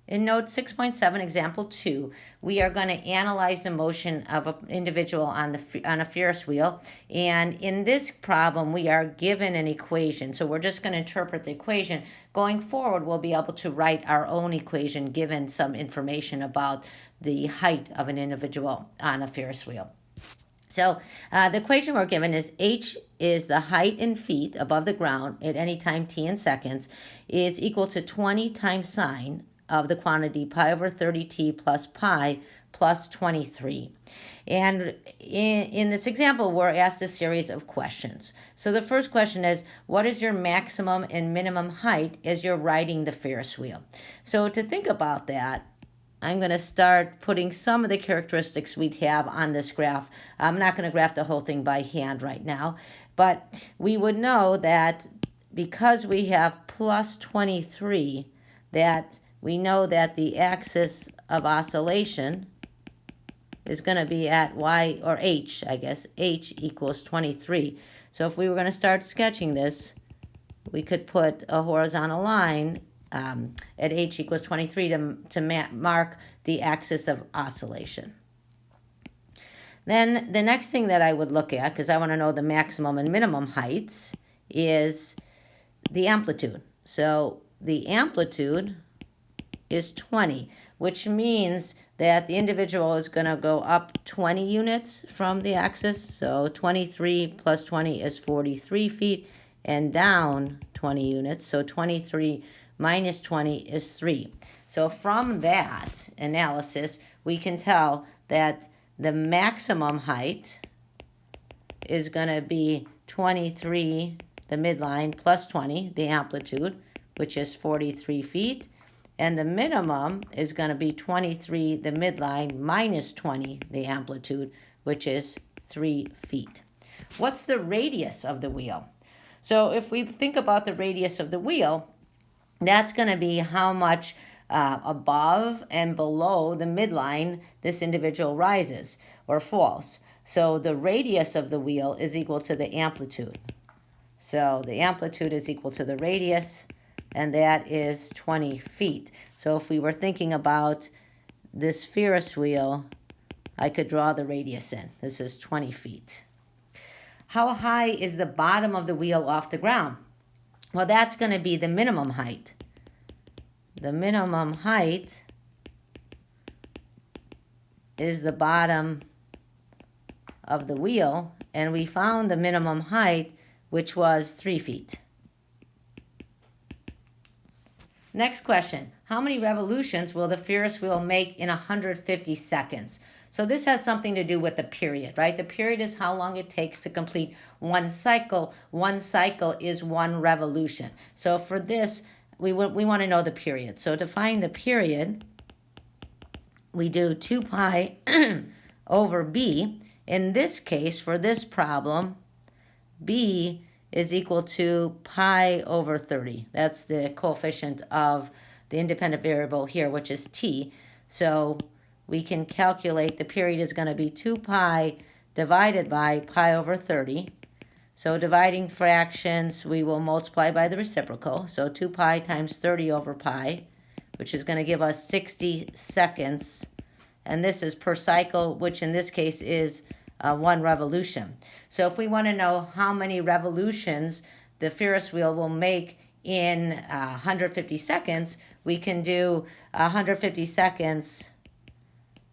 In note 6.7, example 2, we are going to analyze the motion of an individual on a Ferris wheel. And in this problem, we are given an equation. So we're just going to interpret the equation. Going forward, we'll be able to write our own equation given some information about the height of an individual on a Ferris wheel. So the equation we're given is h is the height in feet above the ground at any time t in seconds is equal to 20 times sine of the quantity pi over 30t plus pi plus 23. And in this example, we're asked a series of questions. So the first question is, what is your maximum and minimum height as you're riding the Ferris wheel? So to think about that, I'm going to start putting some of the characteristics we'd have on this graph. I'm not going to graph the whole thing by hand right now, but we would know that because we have plus 23, that we know that the axis of oscillation is going to be at y, or h, I guess, h equals 23. So if we were going to start sketching this, we could put a horizontal line at h equals 23 to mark the axis of oscillation. Then the next thing that I would look at, because I want to know the maximum and minimum heights, is the amplitude. So the amplitude is 20, which means that the individual is going to go up 20 units from the axis. So 23 plus 20 is 43 feet, and down 20 units. So 23 minus 20 is 3. So from that analysis, we can tell that the maximum height is going to be 23, the midline, plus 20, the amplitude, which is 43 feet. And the minimum is going to be 23, the midline, minus 20, the amplitude, which is 3 feet. What's the radius of the wheel? So if we think about the radius of the wheel, that's going to be how much above and below the midline this individual rises or falls. So the radius of the wheel is equal to the amplitude. So the amplitude is equal to the radius, and that is 20 feet. So if we were thinking about this Ferris wheel, I could draw the radius in. This is 20 feet. How high is the bottom of the wheel off the ground? Well, that's going to be the minimum height. The minimum height is the bottom of the wheel, and we found the minimum height, which was 3 feet. Next question, how many revolutions will the Ferris wheel make in 150 seconds? So this has something to do with the period, right? The period is how long it takes to complete one cycle. One cycle is one revolution. So for this, we want to know the period. So to find the period, we do 2 pi over b. In this case, for this problem, b is equal to pi over 30. That's the coefficient of the independent variable here, which is t. So we can calculate the period is going to be 2 pi divided by pi over 30. So dividing fractions, we will multiply by the reciprocal. So 2 pi times 30 over pi, which is going to give us 60 seconds. And this is per cycle, which in this case is 1 revolution. So if we want to know how many revolutions the Ferris wheel will make in 150 seconds, we can do 150 seconds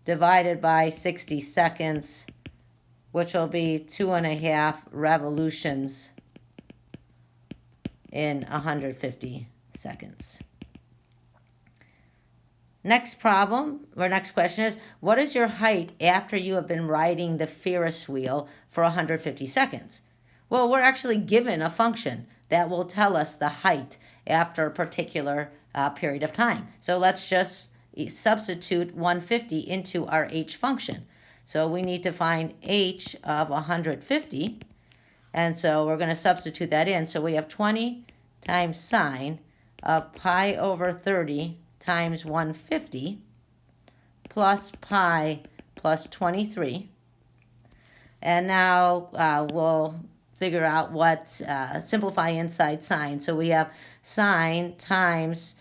divided by 60 seconds, which will be 2.5 revolutions in 150 seconds. Next problem, or next question is, what is your height after you have been riding the Ferris wheel for 150 seconds? Well, we're actually given a function that will tell us the height after a particular period of time. So let's just substitute 150 into our h function. So we need to find h of 150, and so we're going to substitute that in. So we have 20 times sine of pi over 30 times 150 plus pi plus 23. And now we'll figure out what, simplify inside sine. So we have sine times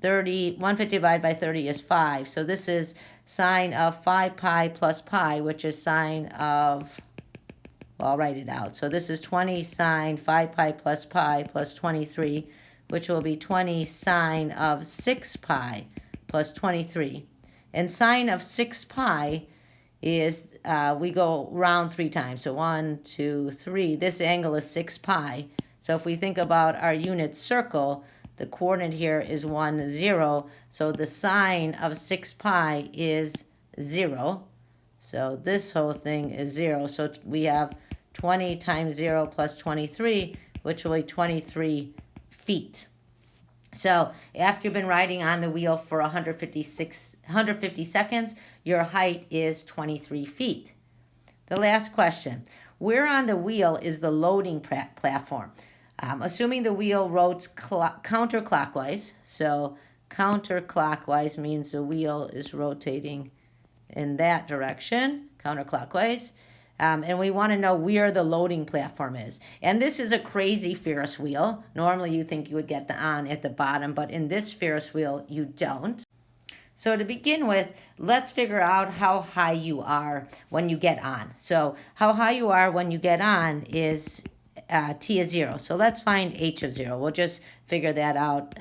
150 divided by 30 is 5. So this is sine of 5 pi plus pi, which is sine of, well, I'll write it out. So this is 20 sine 5 pi plus 23, which will be 20 sine of 6 pi plus 23. And sine of 6 pi is, we go round 3 times. So 1, 2, 3. This angle is 6 pi. So if we think about our unit circle, the coordinate here is 1, 0. So the sine of 6 pi is 0. So this whole thing is 0. So we have 20 times 0 plus 23, which will be 23 feet. So after you've been riding on the wheel for 150 seconds, your height is 23 feet. The last question, where on the wheel is the loading platform? Assuming the wheel rotates counterclockwise, so counterclockwise means the wheel is rotating in that direction, counterclockwise. And we want to know where the loading platform is. And this is a crazy Ferris wheel. Normally you think you would get the on at the bottom, but in this Ferris wheel you don't. So to begin with, let's figure out how high you are when you get on. So how high you are when you get on is t is 0. So let's find h of 0. We'll just figure that out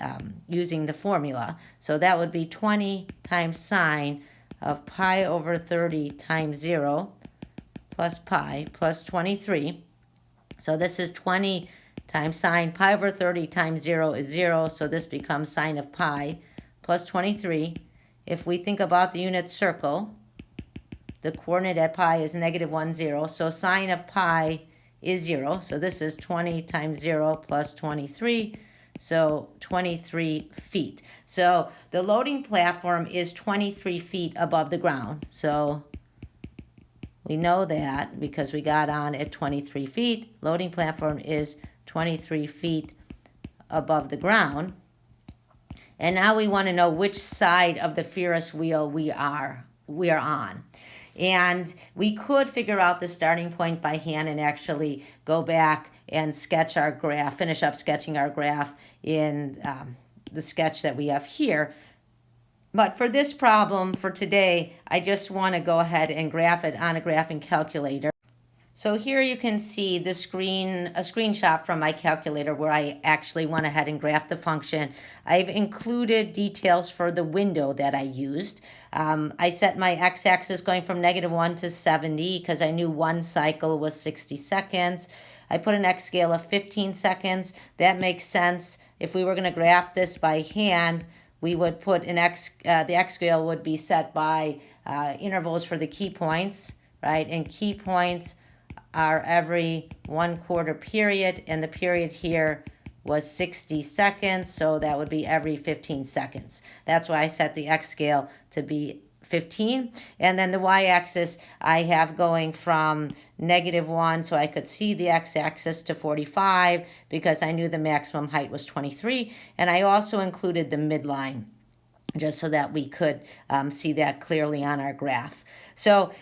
using the formula. So that would be 20 times sine of pi over 30 times 0 plus pi plus 23. So this is 20 times sine. Pi over 30 times 0 is 0. So this becomes sine of pi plus 23. If we think about the unit circle, the coordinate at pi is negative 1, 0. So sine of pi is 0. So this is 20 times 0 plus 23. So 23 feet. So the loading platform is 23 feet above the ground. So we know that because we got on at 23 feet. Loading platform is 23 feet above the ground. And now we want to know which side of the Ferris wheel we are on. And we could figure out the starting point by hand and actually go back and sketch our graph, finish up sketching our graph in the sketch that we have here. But for this problem, for today, I just want to go ahead and graph it on a graphing calculator. So here you can see a screenshot from my calculator where I actually went ahead and graphed the function. I've included details for the window that I used. I set my x-axis going from -1 to 70 because I knew one cycle was 60 seconds. I put an x scale of 15 seconds. That makes sense. If we were going to graph this by hand, we would put the x scale would be set by intervals for the key points, right? And key points are every 1/4 period, and the period here was 60 seconds, so that would be every 15 seconds. That's why I set the x scale to be 15. And then the y-axis I have going from -1, so I could see the x-axis, to 45 because I knew the maximum height was 23. And I also included the midline just so that we could see that clearly on our graph. So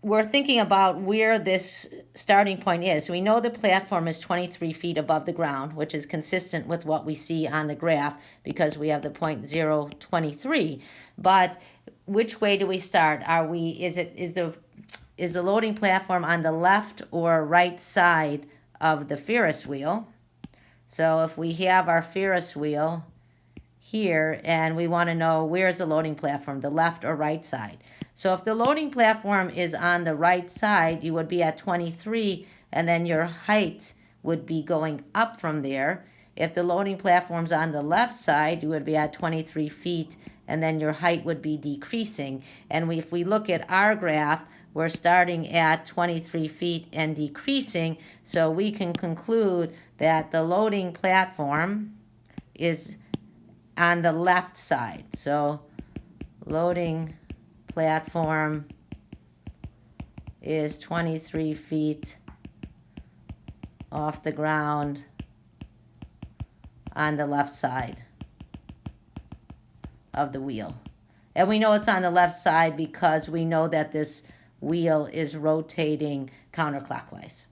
we're thinking about where this starting point is. So we know the platform is 23 feet above the ground, which is consistent with what we see on the graph because we have the point 0, 23. But which way do we start? Is the loading platform on the left or right side of the Ferris wheel? So if we have our Ferris wheel here and we want to know where's the loading platform, the left or right side. So if the loading platform is on the right side, you would be at 23 and then your height would be going up from there. If the loading platform's on the left side, you would be at 23 feet and then your height would be decreasing. And if we look at our graph, we're starting at 23 feet and decreasing, so we can conclude that the loading platform is on the left side. So loading platform is 23 feet off the ground on the left side of the wheel. And we know it's on the left side because we know that this wheel is rotating counterclockwise.